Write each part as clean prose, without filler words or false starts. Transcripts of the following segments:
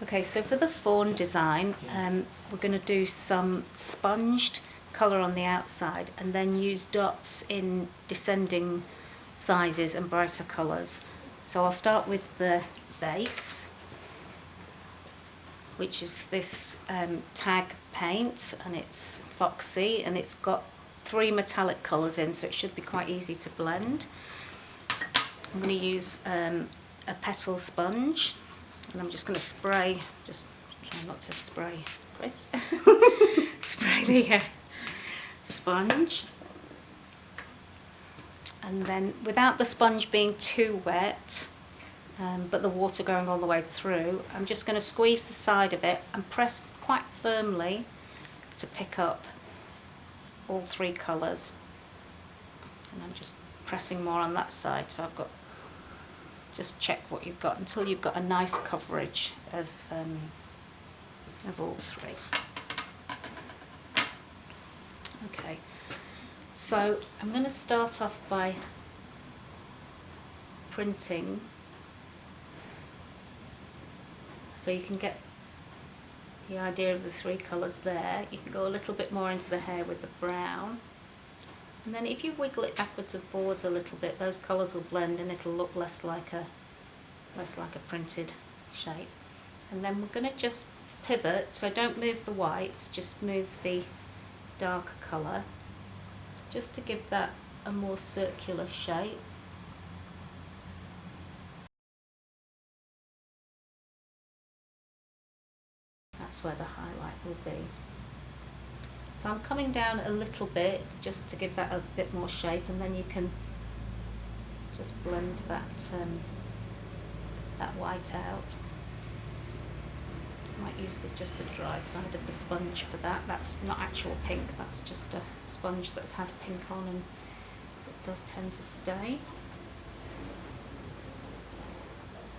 Okay, so for the fawn design, we're going to do some sponged colour on the outside and then use dots in descending sizes and brighter colours. So I'll start with the base, which is this tag paint, and it's foxy and it's got 3 metallic colours in, so it should be quite easy to blend. I'm going to use a petal sponge, and I'm just going to spray, just try not to spray Chris, spray the sponge, and then without the sponge being too wet, but the water going all the way through, I'm just going to squeeze the side of it and press quite firmly to pick up all 3 colours. And I'm just pressing more on that side, so I've got, just check what you've got until you've got a nice coverage of all 3. Okay, so I'm going to start off by printing, so you can get the idea of the 3 colours there. You can go a little bit more into the hair with the brown, and then if you wiggle it backwards and forwards a little bit, those colours will blend and it'll look less like a printed shape. And then we're going to just pivot, so don't move the whites, just move the darker colour, just to give that a more circular shape. That's where the highlight will be. So I'm coming down a little bit just to give that a bit more shape, and then you can just blend that that white out. I might use just the dry side of the sponge for that. That's not actual pink, that's just a sponge that's had pink on and it does tend to stay.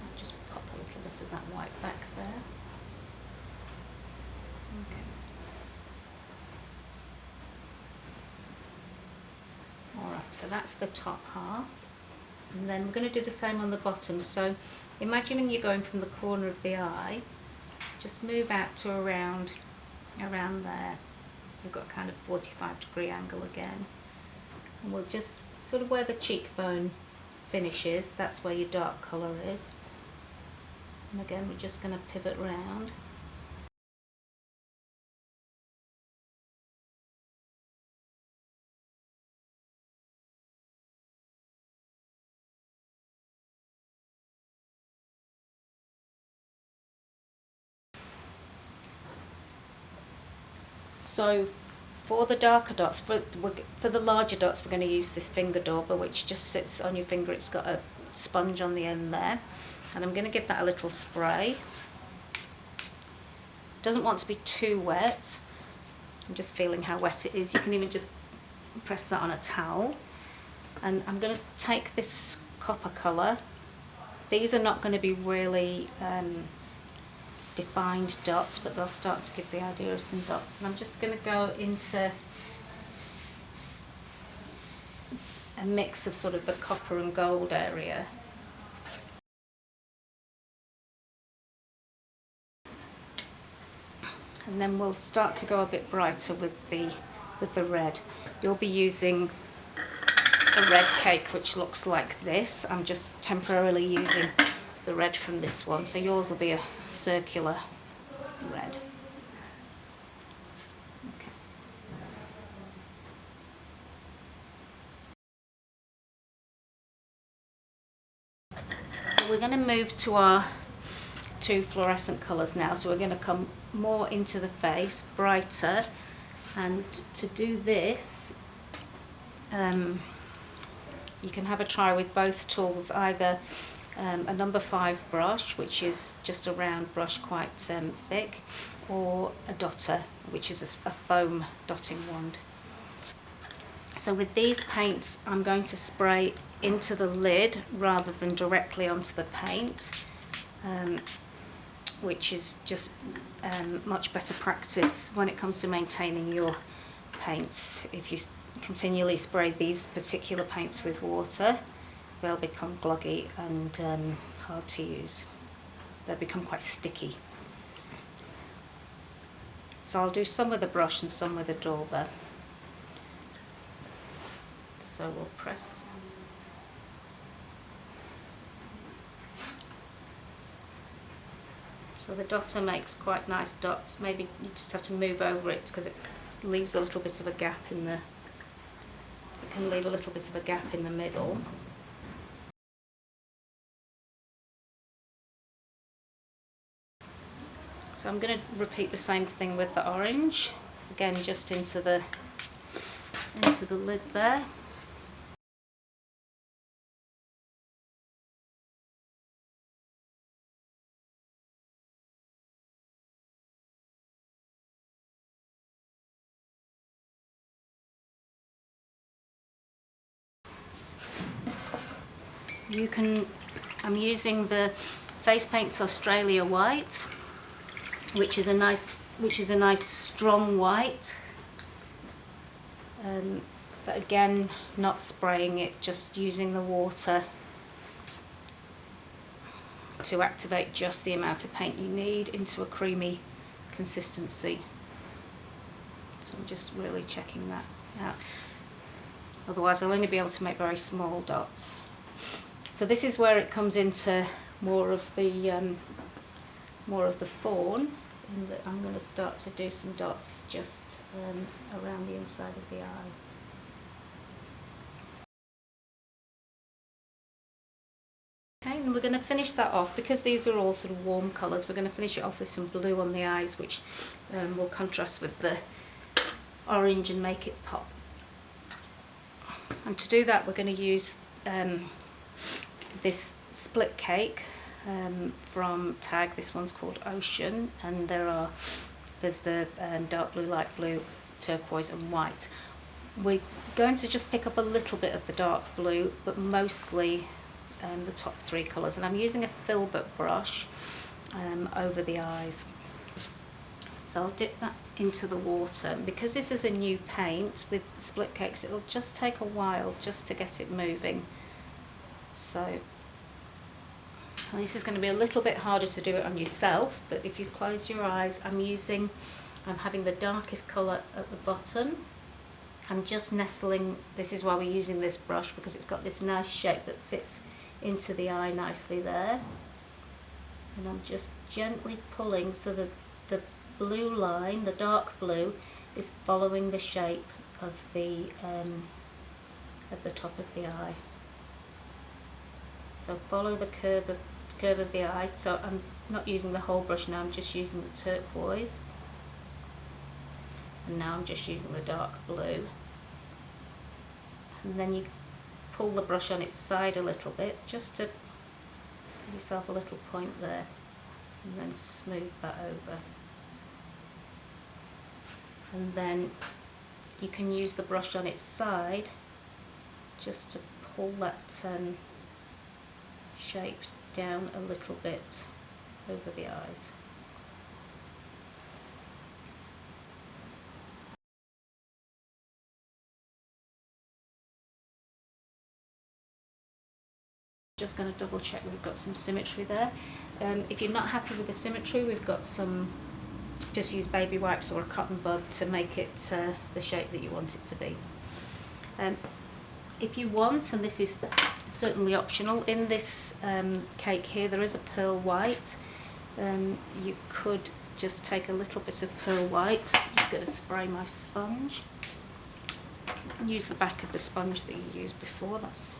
I'll just pop a little bit of that white back there. Okay. Alright, so that's the top half, and then we're going to do the same on the bottom. So imagining you're going from the corner of the eye, just move out to around there. You've got kind of 45-degree angle again, and we'll just sort of where the cheekbone finishes, that's where your dark colour is, and again we're just going to pivot round. So for the darker dots, for the larger dots, we're going to use this finger dauber, which just sits on your finger. It's got a sponge on the end there, and I'm going to give that a little spray. Doesn't want to be too wet. I'm just feeling how wet it is. You can even just press that on a towel. And I'm going to take this copper colour. These are not going to be really defined dots, but they'll start to give the idea of some dots. And I'm just going to go into a mix of sort of the copper and gold area. And then we'll start to go a bit brighter with the red. You'll be using a red cake which looks like this. I'm just temporarily using the red from this one, so yours will be a circular red. Okay. So we're going to move to our 2 fluorescent colours now. So we're going to come more into the face, brighter, and to do this you can have a try with both tools, either a number 5 brush, which is just a round brush, quite thick, or a dotter, which is a foam dotting wand. So with these paints, I'm going to spray into the lid rather than directly onto the paint, which is just much better practice when it comes to maintaining your paints. If you continually spray these particular paints with water, they'll become gloggy and hard to use. They'll become quite sticky. So I'll do some with the brush and some with a dauber. So we'll press. So the dotter makes quite nice dots. Maybe you just have to move over it because it leaves a little bit of a gap in the, it can leave a little bit of a gap in the middle. So I'm going to repeat the same thing with the orange, again just into the lid there. I'm using the Face Paints Australia white, which is a nice strong white, but again not spraying it, just using the water to activate just the amount of paint you need into a creamy consistency. So I'm just really checking that out, otherwise I'll only be able to make very small dots. So this is where it comes into more of the fawn, in that I'm going to start to do some dots just around the inside of the eye. Okay, and we're going to finish that off, because these are all sort of warm colours, we're going to finish it off with some blue on the eyes, which will contrast with the orange and make it pop. And to do that we're going to use this split cake from Tag. This one's called Ocean, and there's the dark blue, light blue, turquoise and white. We're going to just pick up a little bit of the dark blue, but mostly the top three colours, and I'm using a filbert brush over the eyes. So I'll dip that into the water. Because this is a new paint with split cakes, it'll just take a while just to get it moving. So this is going to be a little bit harder to do it on yourself, but if you close your eyes, I'm having the darkest colour at the bottom. I'm just nestling, this is why we're using this brush, because it's got this nice shape that fits into the eye nicely there. And I'm just gently pulling so that the blue line, the dark blue, is following the shape of the top of the eye. So follow the curve of the eye. So I'm not using the whole brush now, I'm just using the turquoise. And now I'm just using the dark blue. And then you pull the brush on its side a little bit, just to give yourself a little point there, and then smooth that over. And then you can use the brush on its side just to pull that shape down a little bit over the eyes. Just going to double check we've got some symmetry there. If you're not happy with the symmetry, we've got some, just use baby wipes or a cotton bud to make it the shape that you want it to be. If you want, and this is certainly optional, in this cake here there is a pearl white. You could just take a little bit of pearl white. I'm just going to spray my sponge. Use the back of the sponge that you used before, that's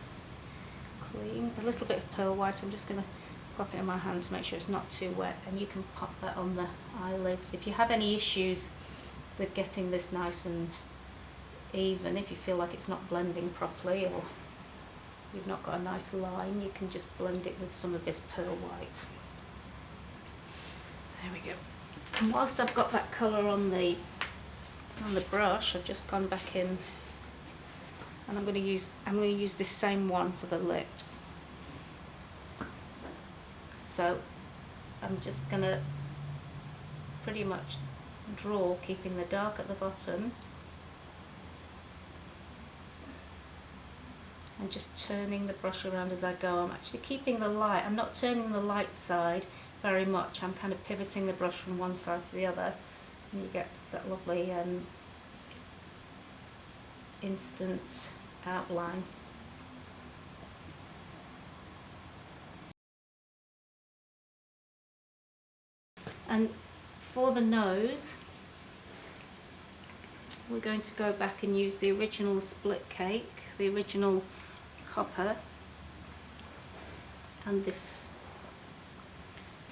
clean. A little bit of pearl white, I'm just going to pop it in my hand to make sure it's not too wet, and you can pop that on the eyelids. If you have any issues with getting this nice and even, if you feel like it's not blending properly or you've not got a nice line, you can just blend it with some of this pearl white. There we go. And whilst I've got that colour on the brush, I've just gone back in and I'm going to use this same one for the lips. So I'm just going to pretty much draw, keeping the dark at the bottom and just turning the brush around as I go. I'm actually keeping the light, I'm not turning the light side very much, I'm kind of pivoting the brush from one side to the other And you get that lovely instant outline. And for the nose, we're going to go back and use the original split cake, the original copper, and this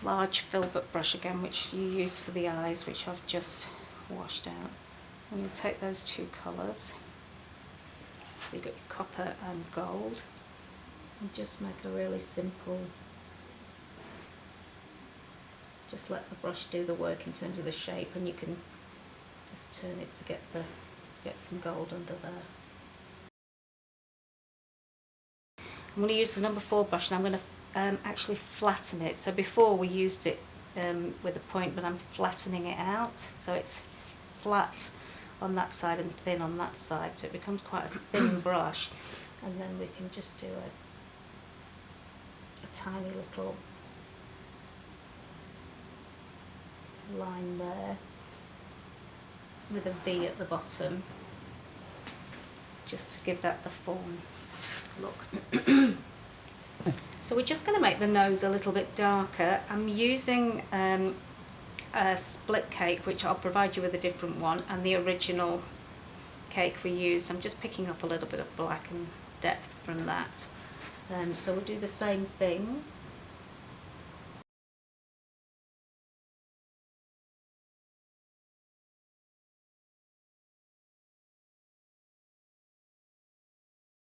large filbert brush again, which you use for the eyes, which I've just washed out. I'm going to take those two colours, so you've got your copper and gold, and just make a really simple, just let the brush do the work in terms of the shape, and you can just turn it to get some gold under there. I'm going to use the number 4 brush, and I'm going to actually flatten it. So before we used it with a point, but I'm flattening it out so it's flat on that side and thin on that side, so it becomes quite a thin brush, and then we can just do a tiny little line there with a V at the bottom, just to give that the fawn look. So we're just going to make the nose a little bit darker. I'm using a split cake, which I'll provide you with a different one, and the original cake we used. I'm just picking up a little bit of black and depth from that. So we'll do the same thing.